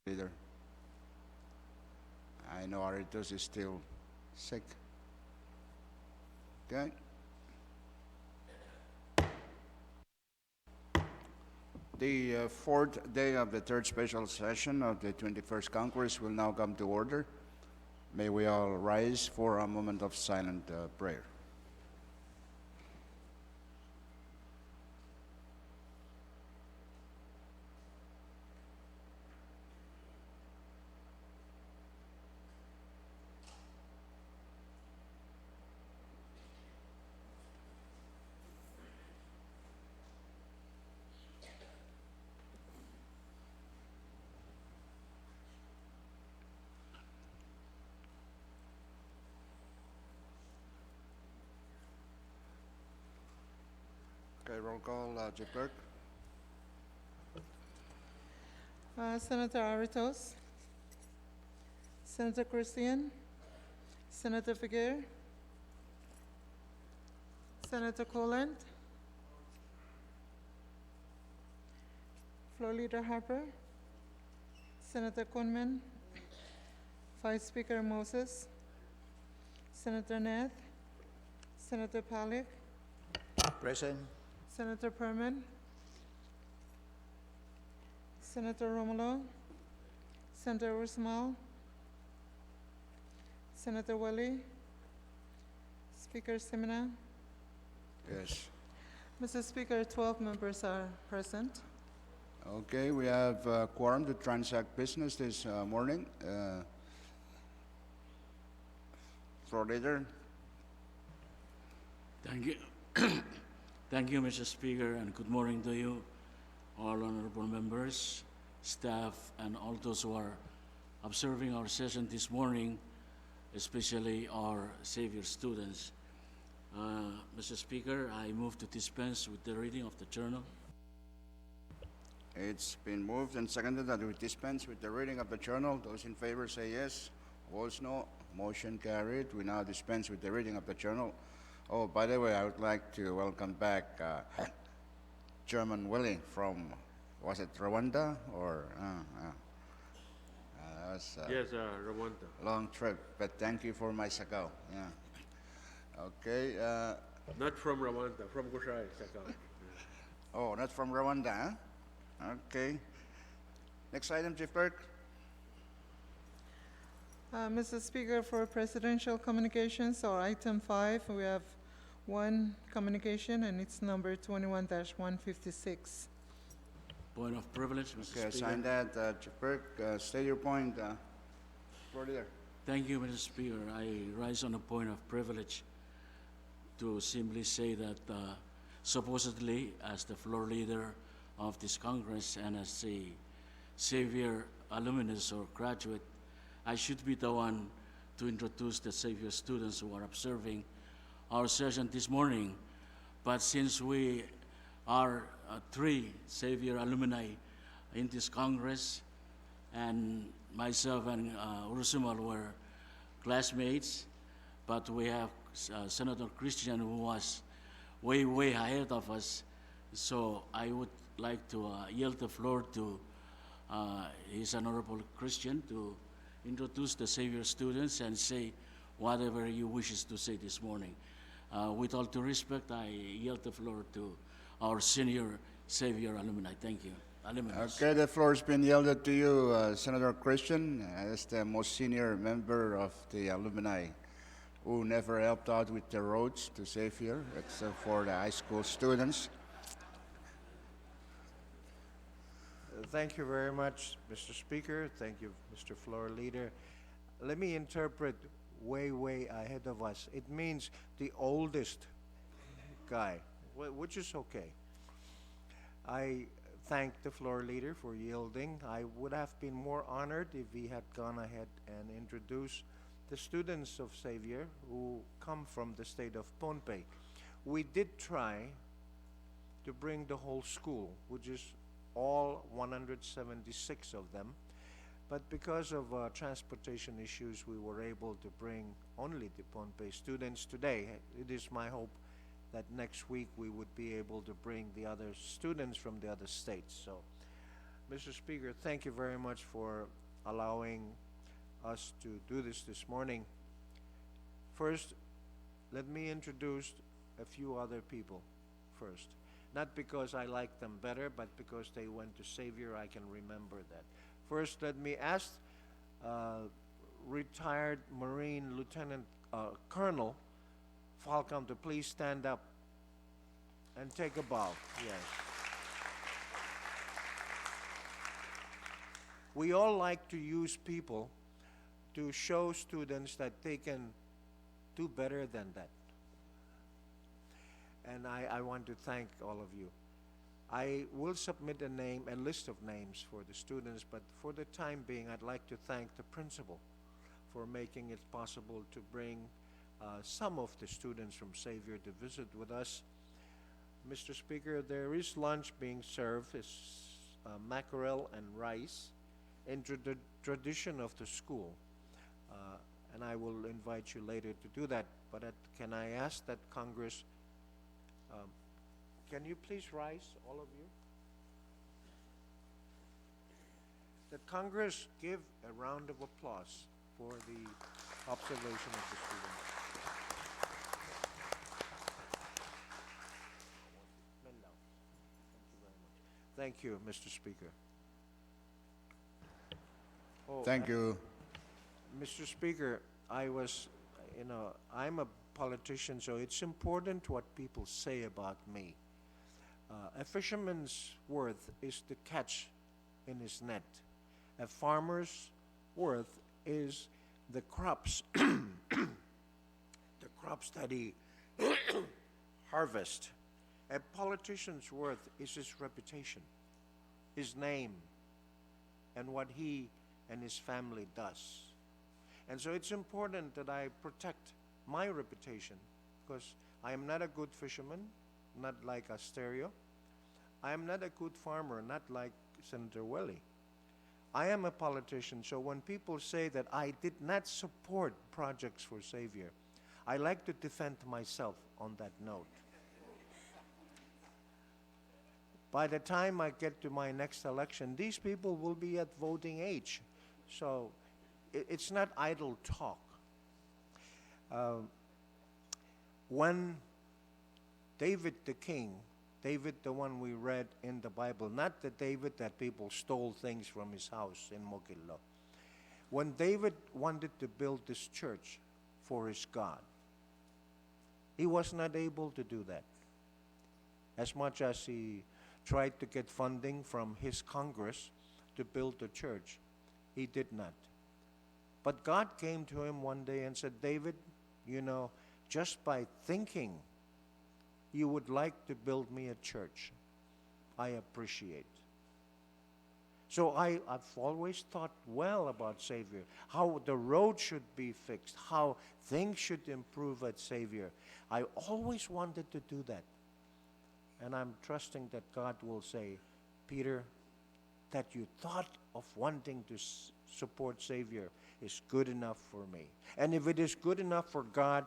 Leader. I know Aritos is still sick. Okay. The fourth day of the third special session of the 21st Congress will now come to order. May we all rise for a moment of silent prayer. Okay, roll call, Chief Clerk. Senator Aritos, Senator Christian, Senator Figuer, Senator Coland, Floor Leader Harper, Senator Kunman, Vice Speaker Moses, Senator Nath, Senator Palik, Present. Senator Perman, Senator Romulo, Senator Usmal, Senator Wally, Speaker Simina. Yes. Mr. Speaker, 12 members are present. Okay, we have quorum to transact business this morning. Floor Leader. Thank you. Thank you, Mr. Speaker, and good morning to you, all honorable members, staff, and all those who are observing our session this morning, especially our Xavier students. Mr. Speaker, I move to dispense with the reading of the journal. It's been moved and seconded that we dispense with the reading of the journal. Those in favor say yes. Opposed, no. Motion carried. We now dispense with the reading of the journal. Oh, by the way, I would like to welcome back German Willie from, was it Rwanda or? That was Yes, Rwanda. a long trip, but thank you for my sakao. Yeah. Okay. Not from Rwanda, from Gushai, Sakal. Oh, not from Rwanda, huh? Okay. Next item, Chief Clerk. Mr. Speaker, for presidential communications, or item 5, we have one communication, and it's number 21-156. Point of privilege, Mr. Okay, I Speaker. sign that, Chief Clerk. State your point, Floor Leader. Thank you, Mr. Speaker. I rise on a point of privilege to simply say that supposedly, as the floor leader of this Congress and as a Xavier alumnus or graduate, I should be the one to introduce the Xavier students who are observing our session this morning. But since we are 3 Xavier alumni in this Congress, and myself and Ursumal were classmates, but we have Senator Christian who was way ahead of us. So I would like to yield the floor to His Honorable Christian to introduce the Xavier students and say whatever he wishes to say this morning. With all due respect, I yield the floor to our senior Xavier alumni. Thank you. Alumnus. Okay, the floor has been yielded to you, Senator Christian, as the most senior member of the alumni who never helped out with the roads to Xavier, except for the high school students. Thank you very much, Mr. Speaker. Thank you, Mr. Floor Leader. Let me interpret way ahead of us. It means the oldest guy, which is okay. I thank the floor leader for yielding. I would have been more honored if he had gone ahead and introduced the students of Xavier who come from the state of Pohnpei. We did try to bring the whole school, which is all 176 of them, but because of transportation issues, we were able to bring only the Pohnpei students today. It is my hope that next week we would be able to bring the other students from the other states. So Mr. Speaker, thank you very much for allowing us to do this morning. First, let me introduce a few other people first. Not because I like them better, but because they went to Xavier, I can remember that. First, let me ask retired Marine Lieutenant Colonel Falcon to please stand up and take a bow. Yes. We all like to use people to show students that they can do better than that. And I want to thank all of you. I will submit a list of names for the students, but for the time being, I'd like to thank the principal for making it possible to bring some of the students from Xavier to visit with us. Mr. Speaker, there is lunch being served. It's mackerel and rice in the tradition of the school. And I will invite you later to do that. But can I ask that Congress, can you please rise, all of you? That Congress give a round of applause for the observation of the students. Thank you, Mr. Speaker. Oh, Thank you. Mr. Speaker, I'm a politician, so it's important what people say about me. A fisherman's worth is the catch in his net. A farmer's worth is the crops, the crops that he harvests. A politician's worth is his reputation, his name, and what he and his family does. And so it's important that I protect my reputation, because I am not a good fisherman, not like Asterio. I am not a good farmer, not like Senator Welly. I am a politician, so when people say that I did not support projects for Xavier, I like to defend myself on that note. By the time I get to my next election, these people will be at voting age. So it's not idle talk. When David the king, David the one we read in the Bible, not the David that people stole things from his house in Moquillo. When David wanted to build this church for his God, he was not able to do that. As much as he tried to get funding from his Congress to build the church, he did not. But God came to him one day and said, David, just by thinking you would like to build me a church, I appreciate. So I've always thought well about Xavier, how the road should be fixed, how things should improve at Xavier. I always wanted to do that. And I'm trusting that God will say, Peter, that you thought of wanting to support Xavier is good enough for me. And if it is good enough for God,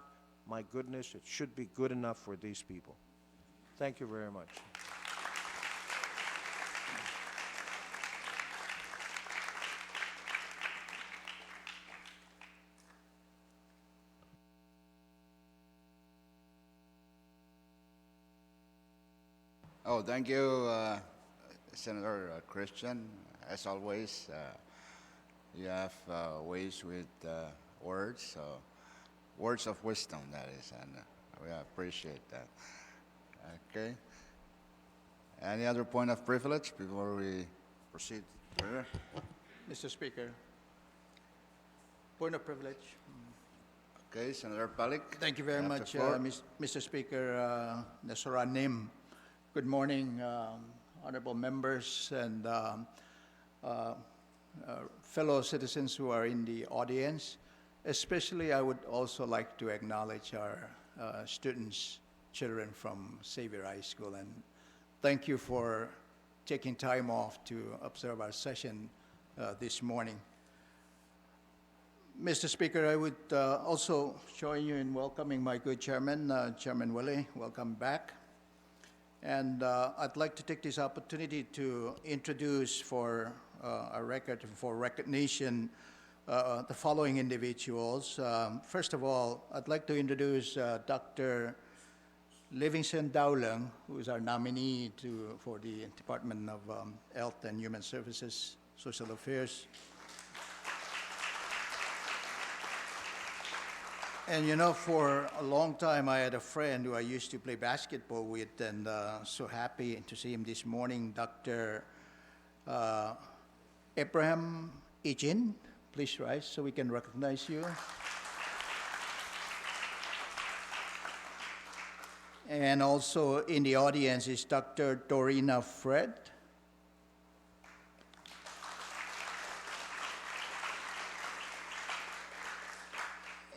my goodness, it should be good enough for these people. Thank you very much. Oh, thank you, Senator Christian. As always, you have ways with words, so words of wisdom, that is, and we appreciate that. Okay. Any other point of privilege before we proceed further? Mr. Speaker, point of privilege. Okay, Senator Palik. Thank you very have the much, floor. Mr. Speaker, Nasura Nim. Good morning, honorable members and fellow citizens who are in the audience. Especially, I would also like to acknowledge our students, children from Xavier High School, and thank you for taking time off to observe our session this morning. Mr. Speaker, I would also join you in welcoming my good chairman, Chairman Willie. Welcome back. And I'd like to take this opportunity to introduce for a record, for recognition, the following individuals. First of all, I'd like to introduce Dr. Livingston Dowlung, who is our nominee for the Department of Health and Human Services, Social Affairs. And you know, for a long time, I had a friend who I used to play basketball with, and so happy to see him this morning, Dr. Abraham Ijin. Please rise so we can recognize you. And also in the audience is Dr. Dorina Fred.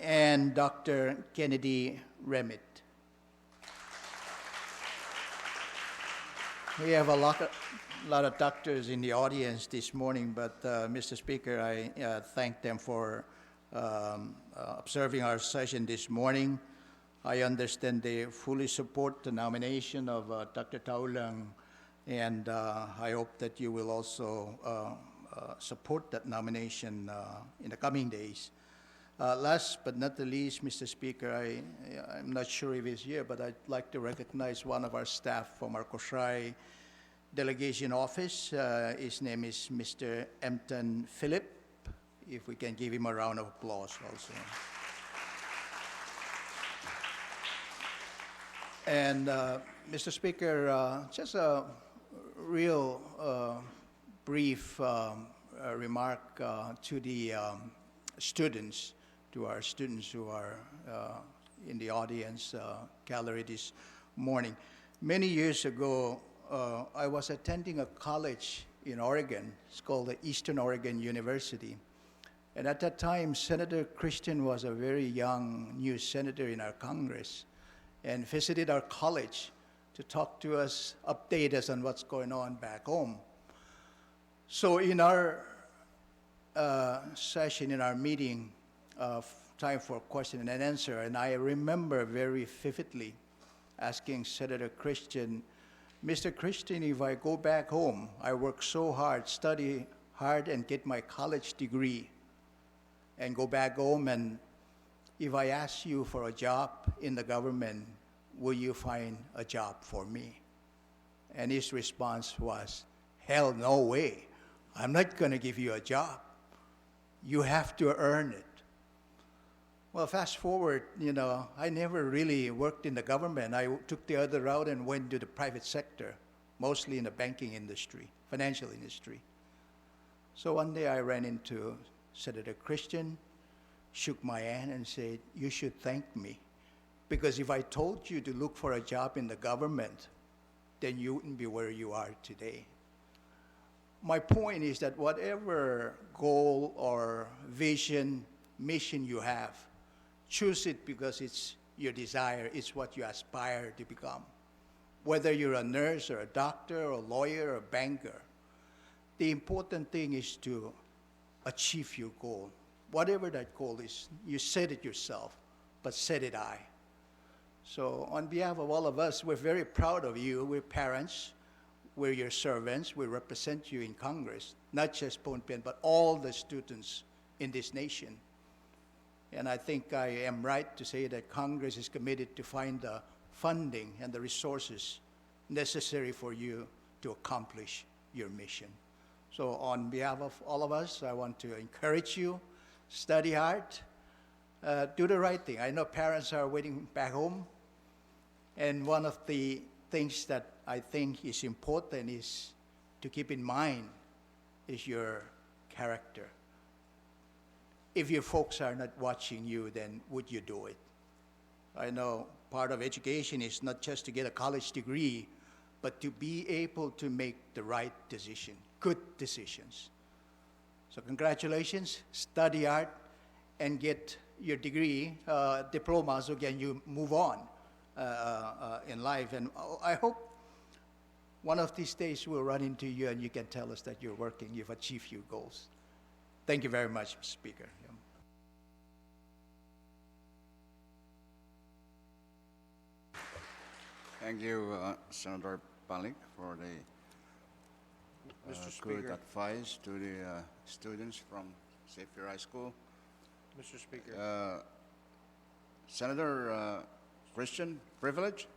And Dr. Kennedy Remit. We have a lot of doctors in the audience this morning, but Mr. Speaker, I thank them for observing our session this morning. I understand they fully support the nomination of Dr. Dowlung, and I hope that you will also support that nomination in the coming days. Last but not the least, Mr. Speaker, I'm not sure if he's here, but I'd like to recognize one of our staff from our Koshrai Delegation Office. His name is Mr. Empton Philip. If we can give him a round of applause also. And Mr. Speaker, just a real brief remark to the students, to our students who are in the audience gallery this morning. Many years ago, I was attending a college in Oregon. It's called the Eastern Oregon University. And at that time, Senator Christian was a very young new senator in our Congress and visited our college to talk to us, update us on what's going on back home. So in our session, in our meeting, time for question and answer, and I remember very vividly asking Senator Christian, Mr. Christian, if I go back home, I work so hard, study hard, and get my college degree, and go back home, and if I ask you for a job in the government, will you find a job for me? And his response was, hell no way. I'm not going to give you a job. You have to earn it. Well, fast forward, you know, I never really worked in the government. I took the other route and went to the private sector, mostly in the banking industry, financial industry. So one day I ran into Senator Christian, shook my hand and said, you should thank me, because if I told you to look for a job in the government, then you wouldn't be where you are today. My point is that whatever goal or vision, mission you have, choose it because it's your desire, it's what you aspire to become. Whether you're a nurse or a doctor or a lawyer or a banker, the important thing is to achieve your goal. Whatever that goal is, you set it yourself, but set it high. So on behalf of all of us, we're very proud of you. We're parents, we're your servants, we represent you in Congress, not just Phnom Penh, but all the students in this nation. And I think I am right to say that Congress is committed to find the funding and the resources necessary for you to accomplish your mission. So on behalf of all of us, I want to encourage you, study hard, do the right thing. I know parents are waiting back home, and one of the things that I think is important is to keep in mind is your character. If your folks are not watching you, then would you do it? I know part of education is not just to get a college degree, but to be able to make the right decision, good decisions. So congratulations, study hard, and get your degree, diploma, so can you move on in life. And I hope one of these days we'll run into you and you can tell us that you're working, you've achieved your goals. Thank you very much, Mr. Speaker. Thank you, Senator Palik, for the Mr. good Speaker, advice to the students from Xavier High School. Mr. Speaker, Senator Christian, privilege?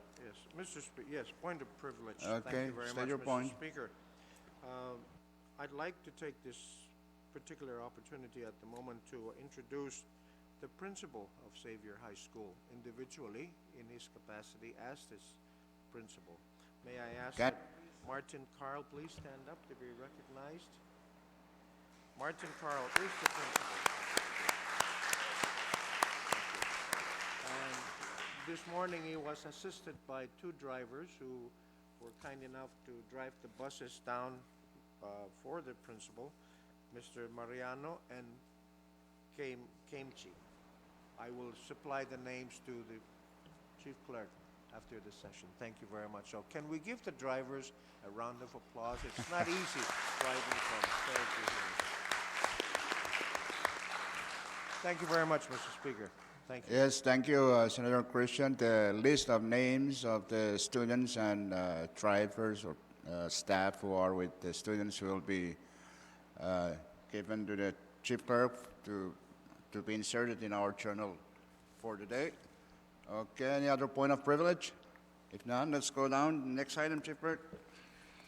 yes, yes, point of privilege. Okay, Thank you very state much, your Mr. point. Speaker. I'd like to take this particular opportunity at the moment to introduce the principal of Xavier High School individually in his capacity as this principal. May I ask Cat. that Martin Carl please stand up to be recognized? Martin Carl is the principal. And this morning he was assisted by two drivers who were kind enough to drive the buses down for the principal, Mr. Mariano and Kemchi. I will supply the names to the chief clerk after the session. Thank you very much. So can we give the drivers a round of applause? It's not easy driving from Fairview here. Thank you very much, Mr. Speaker. Thank you. Yes, thank you, Senator Christian. The list of names of the students and drivers or staff who are with the students will be given to the chief clerk to be inserted in our journal for today. Okay, any other point of privilege? If none, let's go down. Next item, Chief Clerk.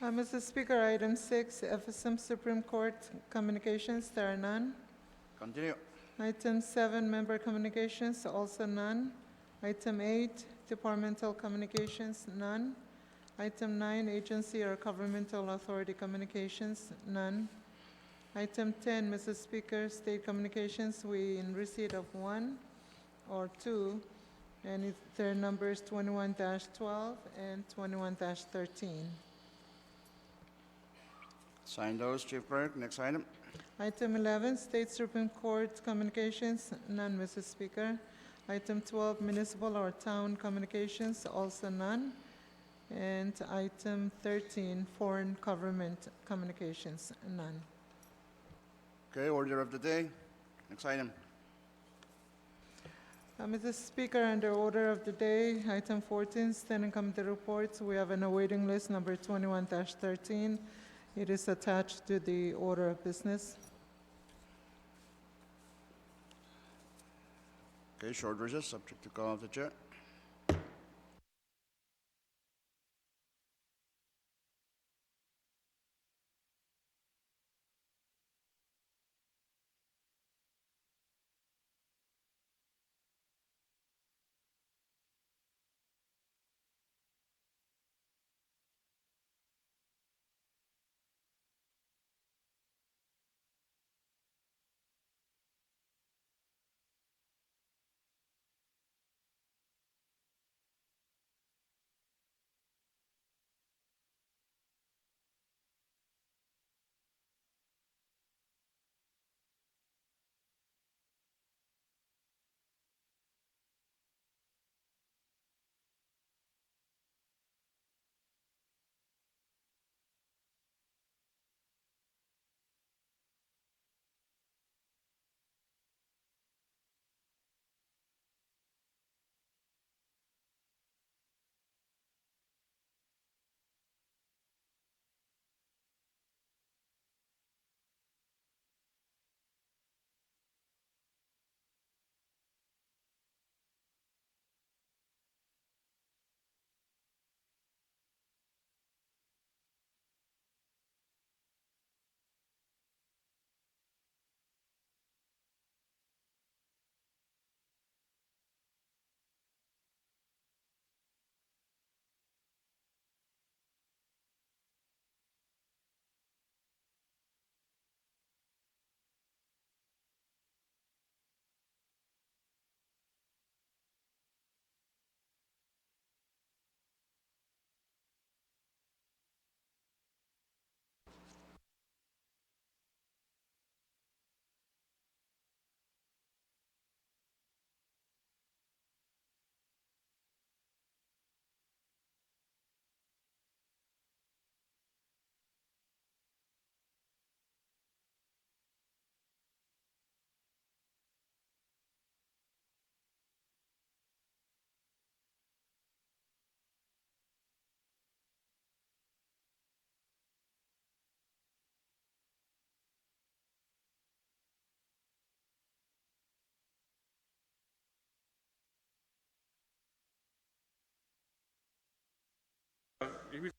Mr. Speaker, item 6, FSM Supreme Court Communications, there are none. Continue. Item 7, Member Communications, also none. Item 8, Departmental Communications, none. Item 9, Agency or Governmental Authority Communications, none. Item 10, Mr. Speaker, State Communications, we in receipt of 1 or 2, and their numbers 21-12 and 21-13. Sign those, Chief Clerk. Next item. Item 11, State Supreme Court Communications, none, Mr. Speaker. Item 12, Municipal or Town Communications, also none. And item 13, Foreign Government Communications, none. Okay, order of the day. Next item. Mr. Speaker, under order of the day, item 14, standing committee reports, we have an awaiting list number 21-13. It is attached to the order of business. Okay, short recess, subject to call of the chair. if you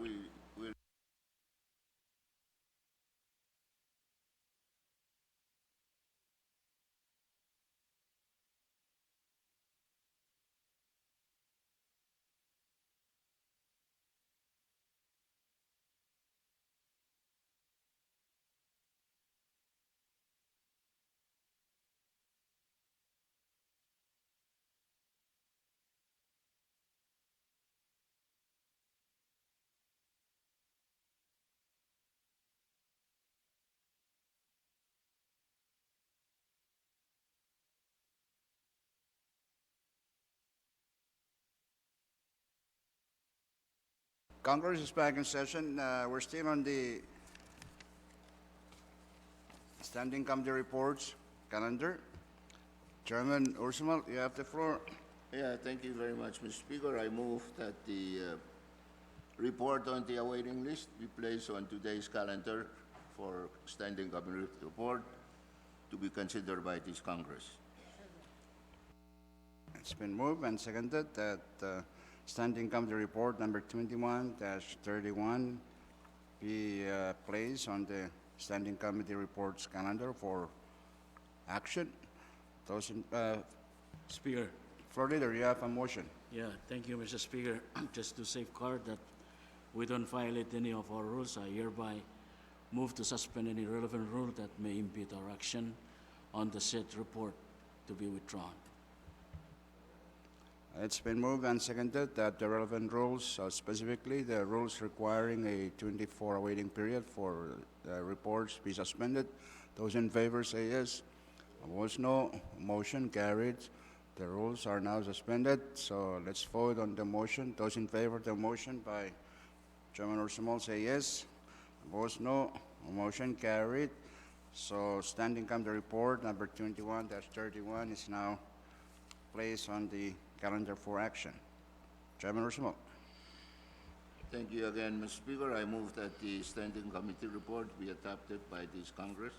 we Congress is back in session. We're still on the standing committee reports calendar. Chairman Ursumal, you have the floor. Yeah, thank you very much, Mr. Speaker. I move that the report on the awaiting list be placed on today's calendar for standing committee report to be considered by this Congress. It's been moved and seconded that standing committee report number 21-31 be placed on the standing committee reports calendar for action. Those in, Speaker, floor leader, you have a motion. yeah, thank you, Mr. Speaker. Just to safeguard that we don't violate any of our rules, I hereby move to suspend any relevant rule that may impede our action on the said report to be withdrawn. It's been moved and seconded that the relevant rules, specifically the rules requiring a 24-hour waiting period for reports be suspended. Those in favor say yes. Opposed, no. Motion carried. The rules are now suspended. So let's vote on the motion. Those in favor of the motion by Chairman Ursumal say yes. Opposed, no. Motion carried. So standing committee report number 21-31 is now placed on the calendar for action. Chairman Ursumal. Thank you again, Mr. Speaker. I move that the standing committee report be adopted by this Congress.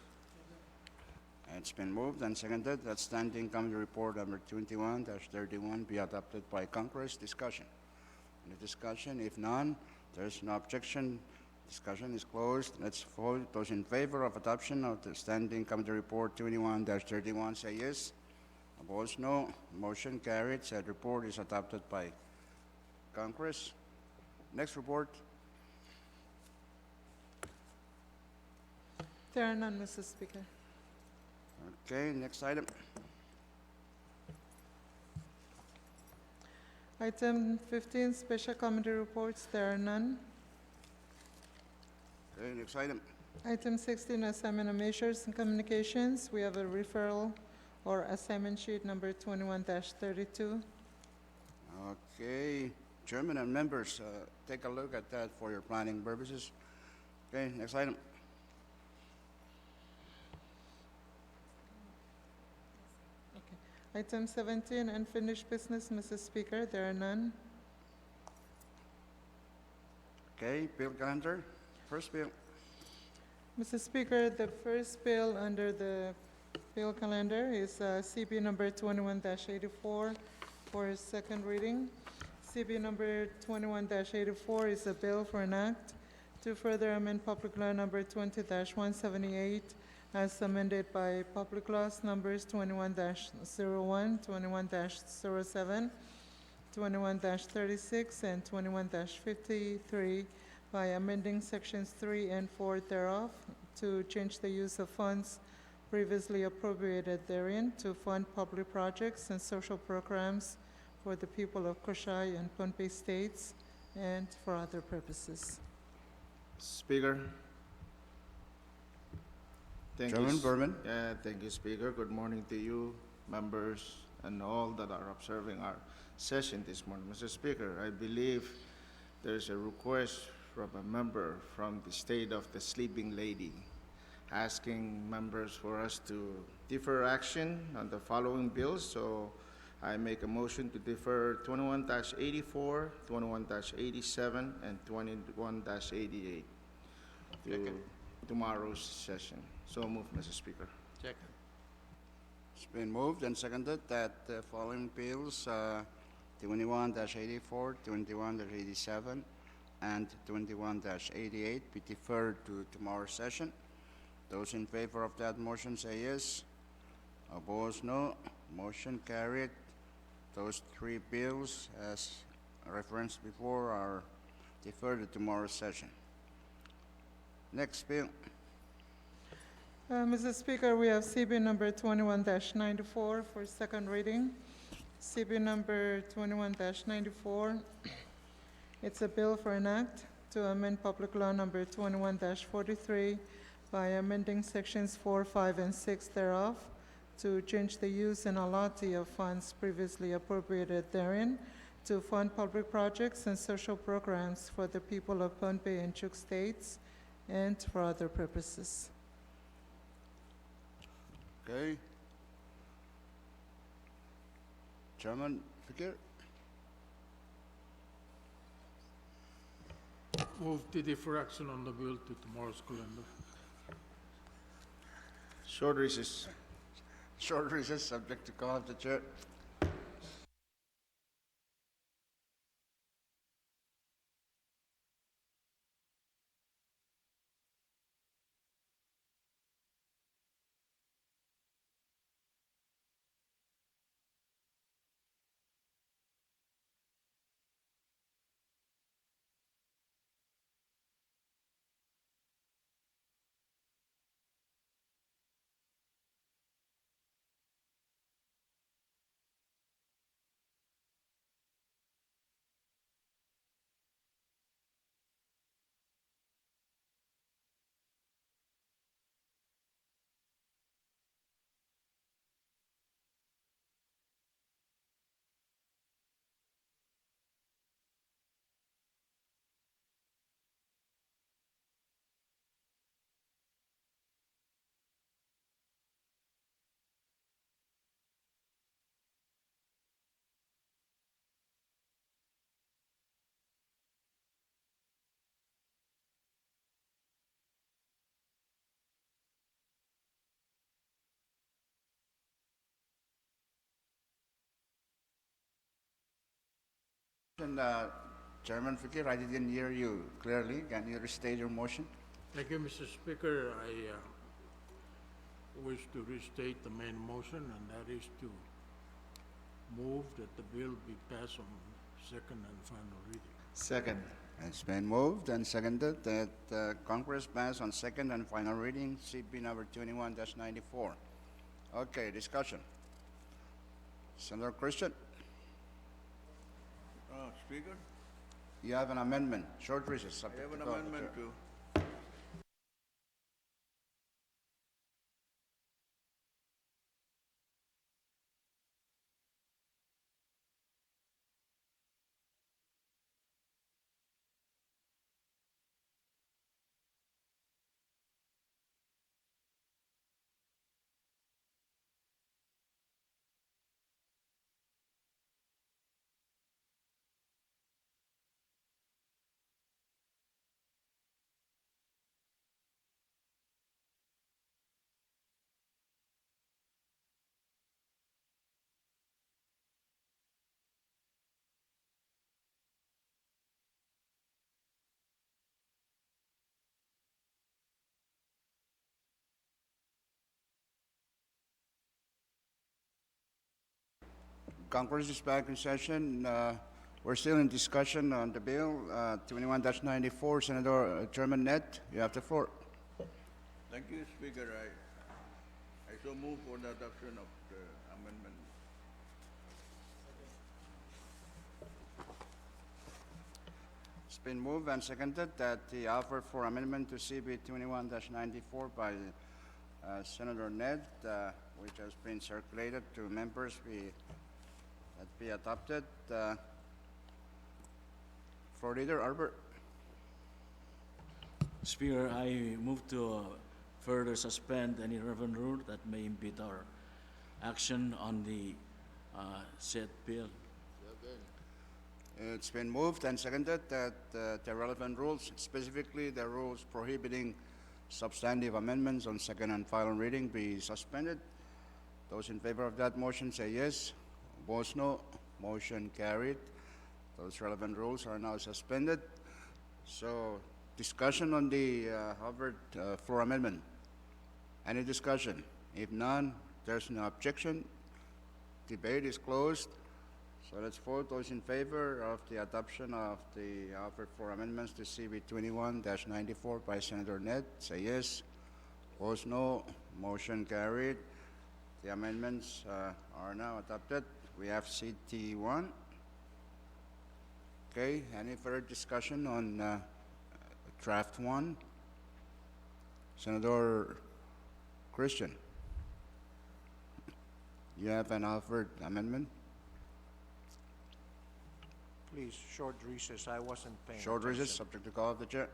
It's been moved and seconded that standing committee report number 21-31 be adopted by Congress. Discussion. Any discussion? If none, there's no objection. Discussion is closed. Let's vote. Those in favor of adoption of the standing committee report 21-31 say yes. Opposed, no. Motion carried. Said report is adopted by Congress. Next report. There are none, Mr. Speaker. Okay, next item. Item 15, special committee reports, there are none. Okay, next item. Item 16, assignment of measures and communications. We have a referral or assignment sheet number 21-32. Okay, Chairman and members, take a look at that for your planning purposes. Okay, next item. Item 17, unfinished business, Mrs. Speaker, there are none. Okay, bill calendar. First bill. Mr. Speaker, the first bill under the bill calendar is CB number 21-84 for second reading. CB number 21-84 is a bill for an act to further amend Public Law number 20-178 as amended by Public Laws numbers 21-01, 21-07, 21-36, and 21-53 by amending sections 3 and 4 thereof to change the use of funds previously appropriated therein to fund public projects and social programs for the people of Koshai and Pohnpei states and for other purposes. Speaker. Thank Chairman you. Berman. Thank you, Speaker. Good morning to you, members, and all that are observing our session this morning. Mr. Speaker, I believe there's a request from a member from the state of the Sleeping Lady asking members for us to defer action on the following bills. So I make a motion to defer 21-84, 21-87, and 21-88 to tomorrow's session. So move, Mr. Speaker. It's been moved and seconded that the following bills, 21-84, 21-87, and 21-88 be deferred to tomorrow's session. Those in favor of that motion say yes. Opposed, no. Motion carried. Those three bills, as referenced before, are deferred to tomorrow's session. Next bill. Mr. Speaker, we have CB number 21-94 for second reading. CB number 21-94, it's a bill for an act to amend Public Law number 21-43 by amending sections 4, 5, and 6 thereof to change the use and allotment of funds previously appropriated therein to fund public projects and social programs for the people of Pohnpei and Chuk states and for other purposes. Okay. Chairman Fikir. Move to defer action on the bill to tomorrow's calendar. Short recess. Short recess, subject to call of the chair. And, Chairman Fikir, I didn't hear you clearly. Can you restate your motion? Thank you, Mr. Speaker. I wish to restate the main motion, and that is to move that the bill be passed on second and final reading. Second. It's been moved and seconded that Congress pass on second and final reading CB number 21-94. Okay, discussion. Senator Christian, Speaker, you have an amendment, short recess. I subject have to an call of the amendment chair. to Congress is back in session. We're still in discussion on the bill, 21-94. Senator Chairman Net, you have the floor. Thank you, Speaker. I so move for the adoption of the amendment. It's been moved and seconded that the offer for amendment to CB 21-94 by Senator Ned, which has been circulated to members, be adopted. Floor Leader Albert. Speaker, I move to further suspend any relevant rule that may impede our action on the said bill. It's been moved and seconded that the relevant rules, specifically the rules prohibiting substantive amendments on second and final reading, be suspended. Those in favor of that motion say yes. Opposed, no. Motion carried. Those relevant rules are now suspended. So, discussion on the Hubbard floor amendment. Any discussion? If none, there's no objection. Debate is closed. So let's vote. Those in favor of the adoption of the offered floor amendments to CB 21-94 by Senator Ned, say yes. Opposed, no. Motion carried. The amendments are now adopted. We have CT1. Okay, any further discussion on draft 1? Senator Christian, you have an offered amendment? Please, short recess. I wasn't paying Short recess, attention. subject to call of the chair.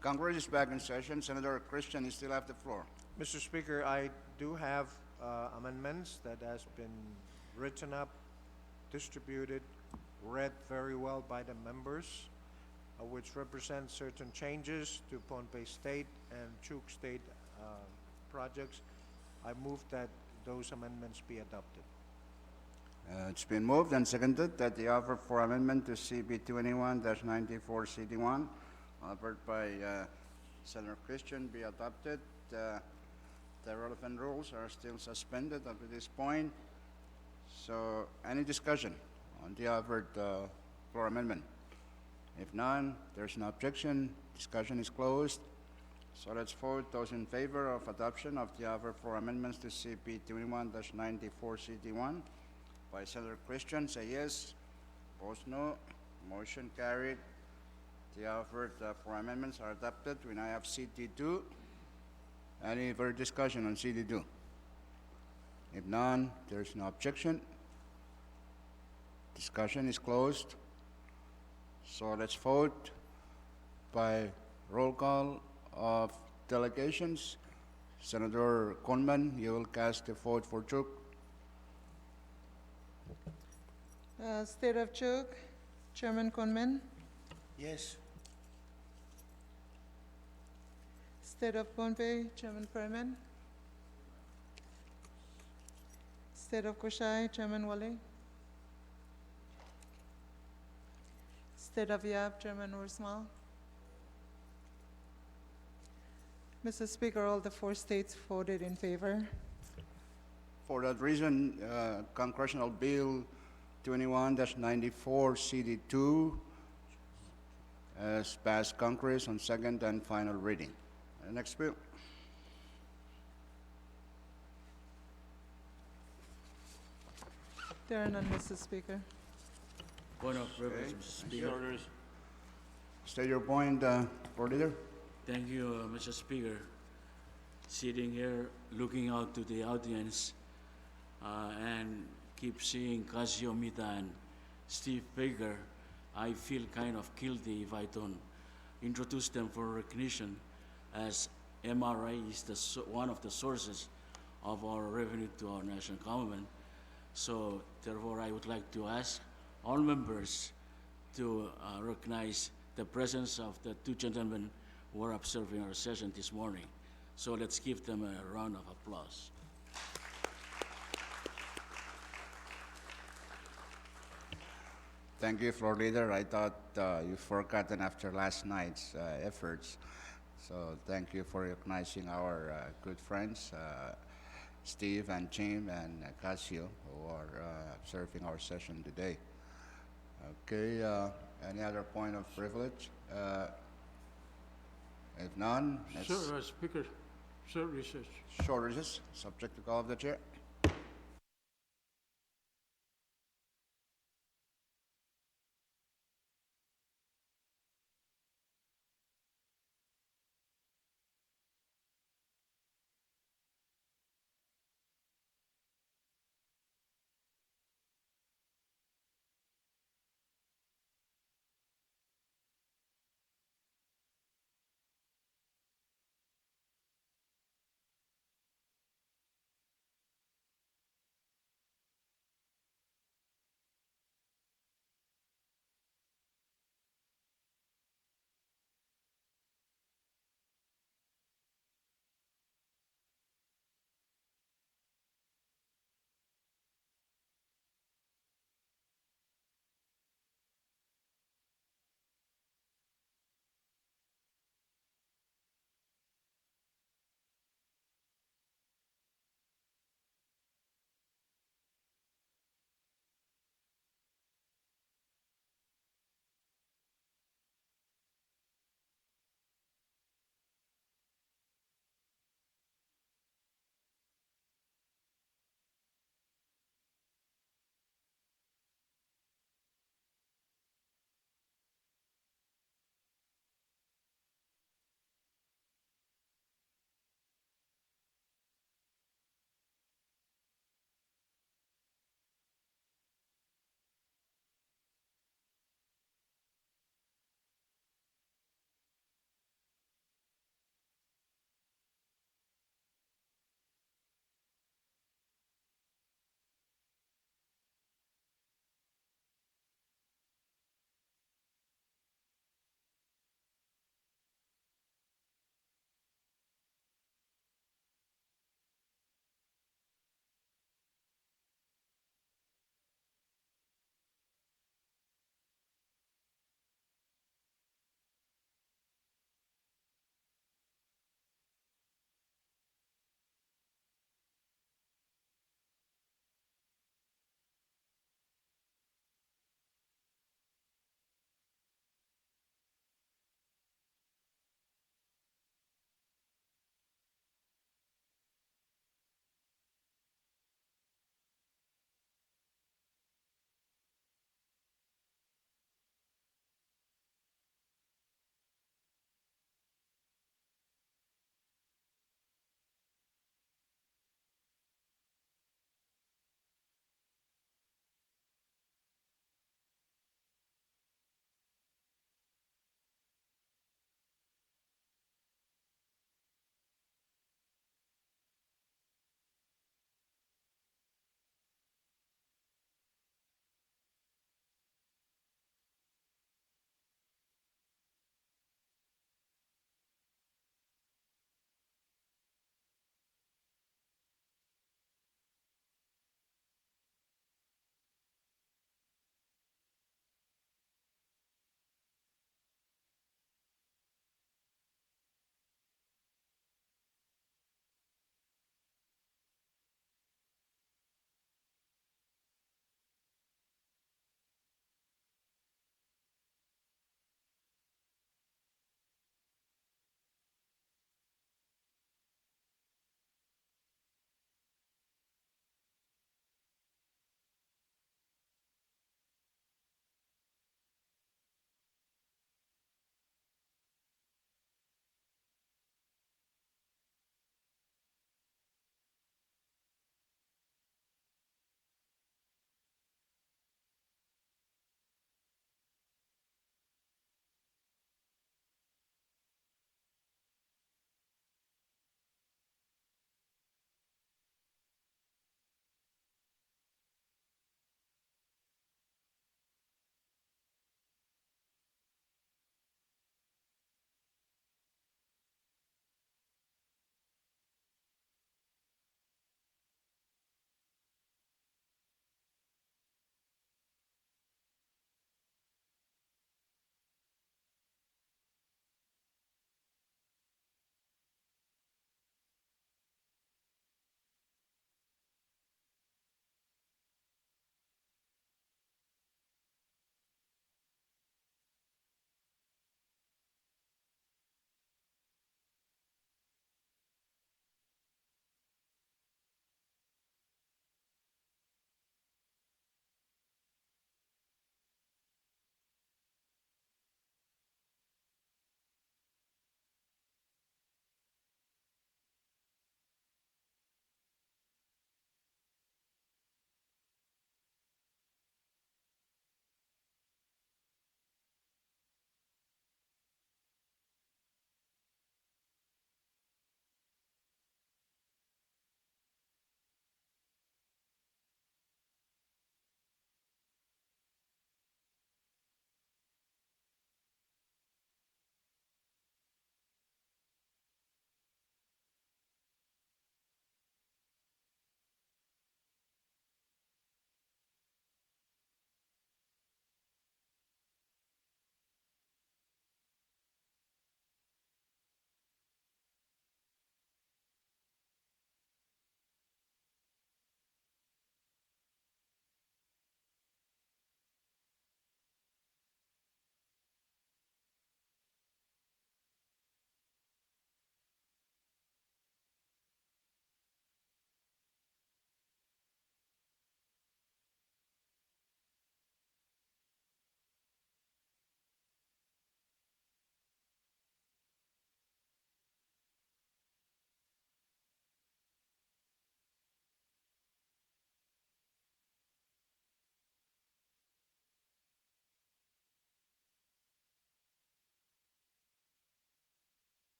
Congress is back in session. Senator Christian, you still have the floor. Mr. Speaker, I do have amendments that has been written up, distributed, read very well by the members, which represent certain changes to Pohnpei State and Chuk State projects. I move that those amendments be adopted. It's been moved and seconded that the offer for amendment to CB 21-94 CD1 offered by Senator Christian be adopted. The relevant rules are still suspended up to this point. So, any discussion on the offered floor amendment? If none, there's no objection. Discussion is closed. So let's vote. Those in favor of adoption of the offer for amendments to CB 21-94 CD1 by Senator Christian, say yes. Opposed, no. Motion carried. The offered for amendments are adopted. We now have CD2. Any further discussion on CD2? If none, there's no objection. Discussion is closed. So let's vote by roll call of delegations. Senator Conman, you will cast the vote for Chuk. State of Chuk, Chairman Conman. Yes. State of Pohnpei, Chairman Perman. State of Kushai, Chairman Wale. State of Yap, Chairman Ursmal. Mr. Speaker, all the 4 states voted in favor. For that reason, Congressional Bill 21-94 CD2 has passed Congress on second and final reading. Next bill. There are none, Mr. Speaker. Point of privilege, Mr. Speaker. State your point, Floor Leader. Thank you, Mr. Speaker. Sitting here, looking out to the audience, and keep seeing Casio Mita and Steve Baker, I feel kind of guilty if I don't introduce them for recognition, as MRA is one of the sources of our revenue to our national government. So therefore, I would like to ask all members to recognize the presence of the two gentlemen who are observing our session this morning. So let's give them a round of applause. Thank you, Floor Leader. I thought you've forgotten after last night's efforts. So thank you for recognizing our good friends, Steve and Jim and Casio, who are observing our session today. Okay, any other point of privilege? If none, let's Sir, Speaker, sir, recess. short recess, subject to call of the chair.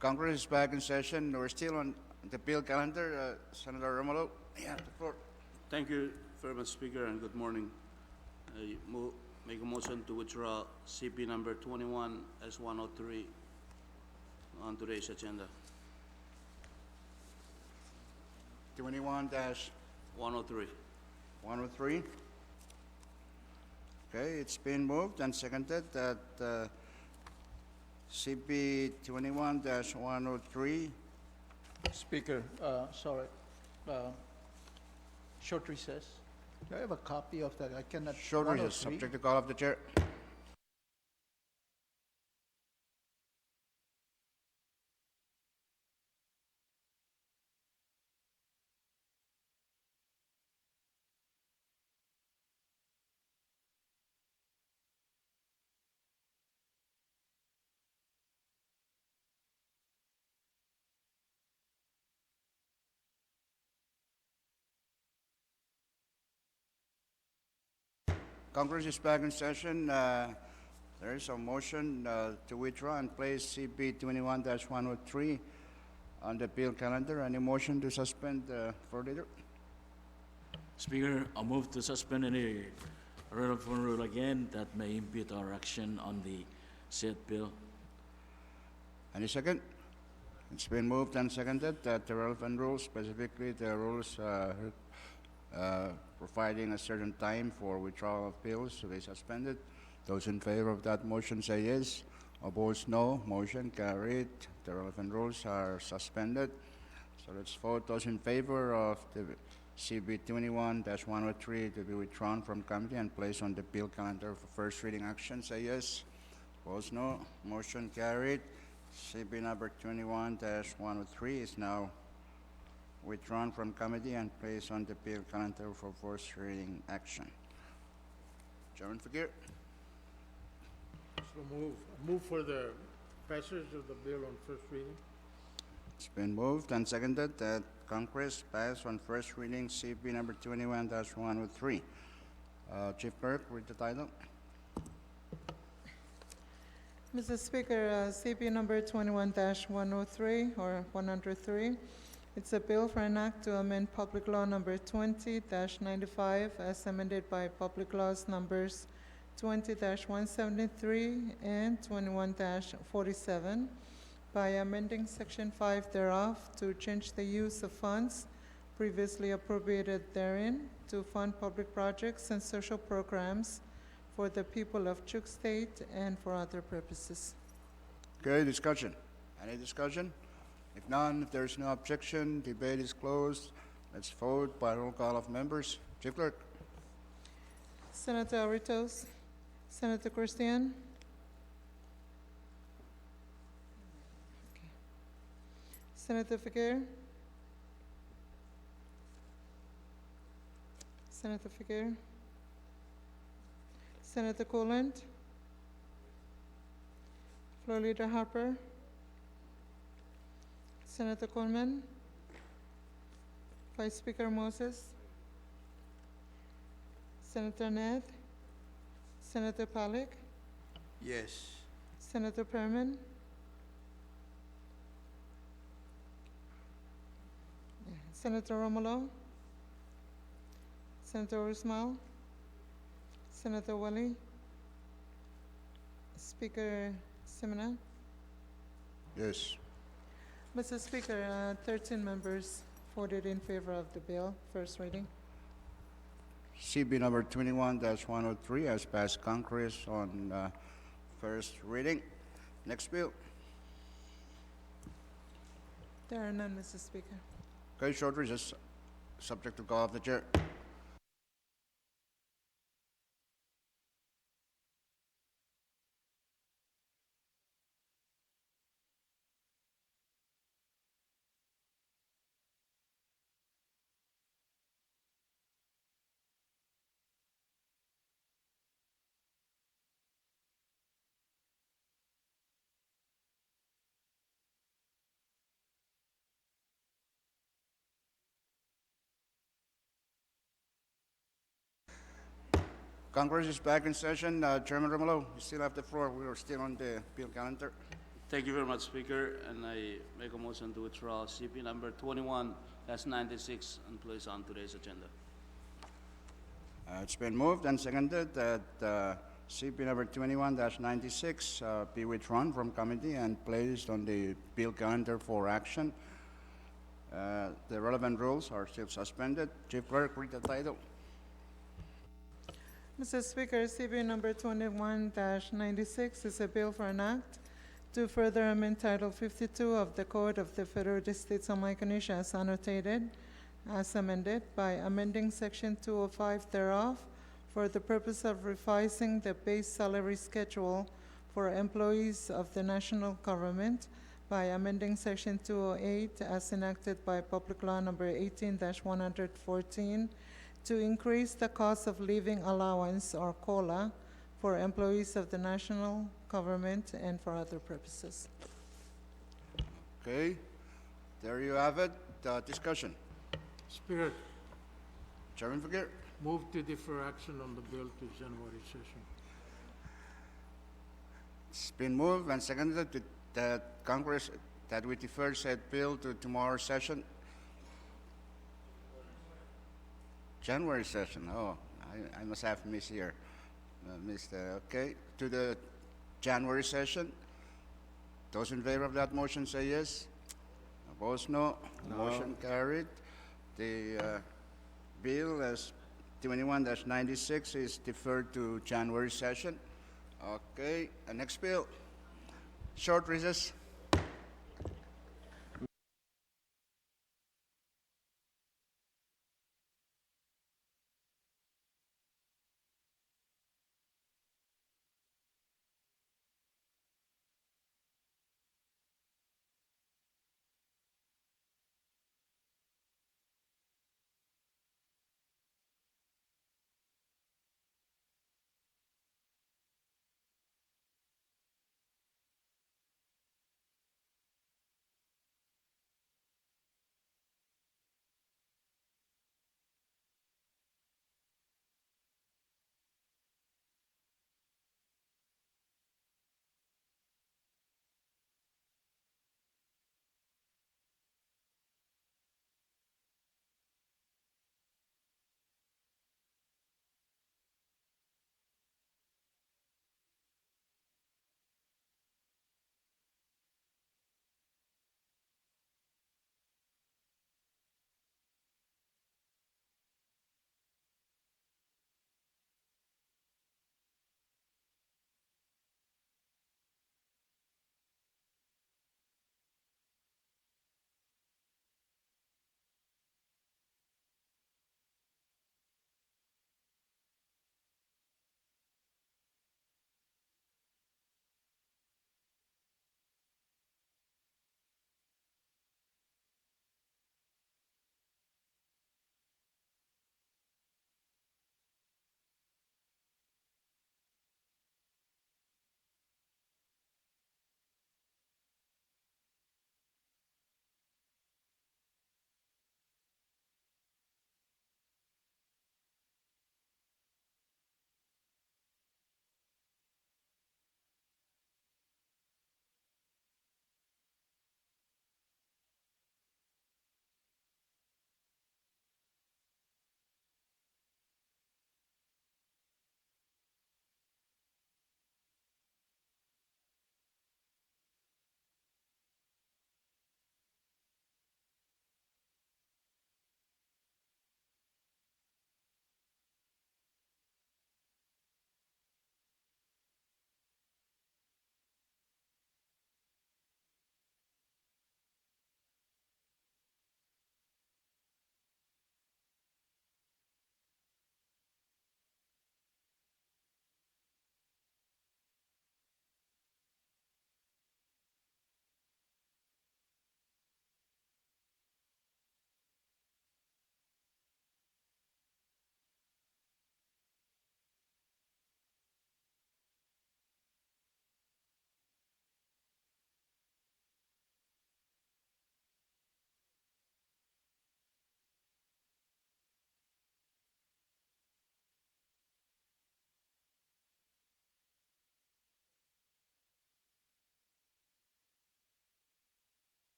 Congress is back in session. We're still on the bill calendar. Senator Romulo, you have the floor. Thank you very much, Speaker, and good morning. Make a motion to withdraw CP number 21 as 103 on today's agenda. 21-103. 103. Okay, it's been moved and seconded that CP 21-103. Speaker, short recess. Do I have a copy of that? I cannot. Short recess, 103? subject to call of the chair. Congress is back in session. There is a motion to withdraw and place CP 21-103 on the bill calendar. Any motion to suspend for later? Speaker, I move to suspend any relevant rule again that may impede our action on the said bill. Any second? It's been moved and seconded that the relevant rules, specifically the rules providing a certain time for withdrawal of bills to be suspended. Those in favor of that motion say yes. Opposed, no. Motion carried. The relevant rules are suspended. So let's vote. Those in favor of the CB 21-103 to be withdrawn from committee and placed on the bill calendar for first reading action say yes. Opposed, no. Motion carried. CB number 21-103 is now withdrawn from committee and placed on the bill calendar for first reading action. Chairman Fakir. So move for the passage of the bill on first reading. It's been moved and seconded that Congress pass on first reading CB number 21-103. Chief Clerk, read the title. Mr. Speaker, CP number 21-103 or 103. It's a bill for an act to amend Public Law number 20-95 as amended by Public Laws numbers 20-173 and 21-47 by amending Section 5 thereof to change the use of funds previously appropriated therein to fund public projects and social programs for the people of Chuk State and for other purposes. Okay, discussion. Any discussion? If none, if there is no objection, debate is closed. Let's vote by roll call of members. Chief Clerk. Senator Aritos, Senator Christian. Senator Fakir. Senator Fakir. Senator Coland. Floor Leader Harper. Senator Coleman. Vice Speaker Moses. Senator Ned. Senator Pollack. Yes. Senator Perman. Senator Romulo. Senator Usmal. Senator Wally. Speaker Simina. Yes. Mr. Speaker, 13 members voted in favor of the bill, first reading. CB number 21-103 has passed Congress on first reading. Next bill. There are none, Mr. Speaker. Okay, short recess, subject to call of the chair. Congress is back in session. Chairman Romulo, you still have the floor. We are still on the bill calendar. Thank you very much, Speaker, and I make a motion to withdraw CP number 21-96 and place on today's agenda. It's been moved and seconded that CP number 21-96 be withdrawn from committee and placed on the bill calendar for action. The relevant rules are still suspended. Chief Clerk, read the title. Mr. Speaker, CB number 21-96 is a bill for an act to further amend Title 52 of the Code of the Federal States of Micronesia as annotated, as amended, by amending Section 205 thereof for the purpose of revising the base salary schedule for employees of the national government, by amending Section 208 as enacted by Public Law Number 18-114 to increase the cost of living allowance or COLA for employees of the national government and for other purposes. Okay, there you have it. Discussion. Speaker, Chairman Fakir. move to defer action on the bill to January session. It's been moved and seconded that Congress, that we defer said bill to tomorrow's session. January session, oh, I must have missed here. Okay, to the January session. Those in favor of that motion say yes. Opposed, no. Motion carried. The bill as 21-96 is deferred to January session. Okay, next bill. Short recess.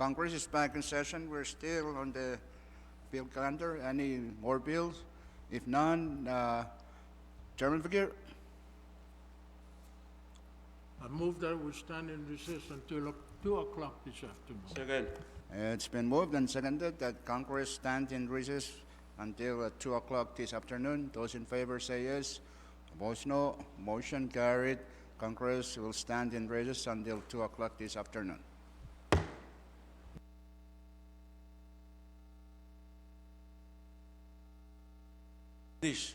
Congress is back in session. We're still on the bill calendar. Any more bills? If none, Chairman Fakir? I move that we stand in recess until 2 o'clock this afternoon. Second. It's been moved and seconded that Congress stand in recess until 2 o'clock this afternoon. Those in favor say yes. Opposed, no. Motion carried. Congress will stand in recess until 2 o'clock this afternoon. This.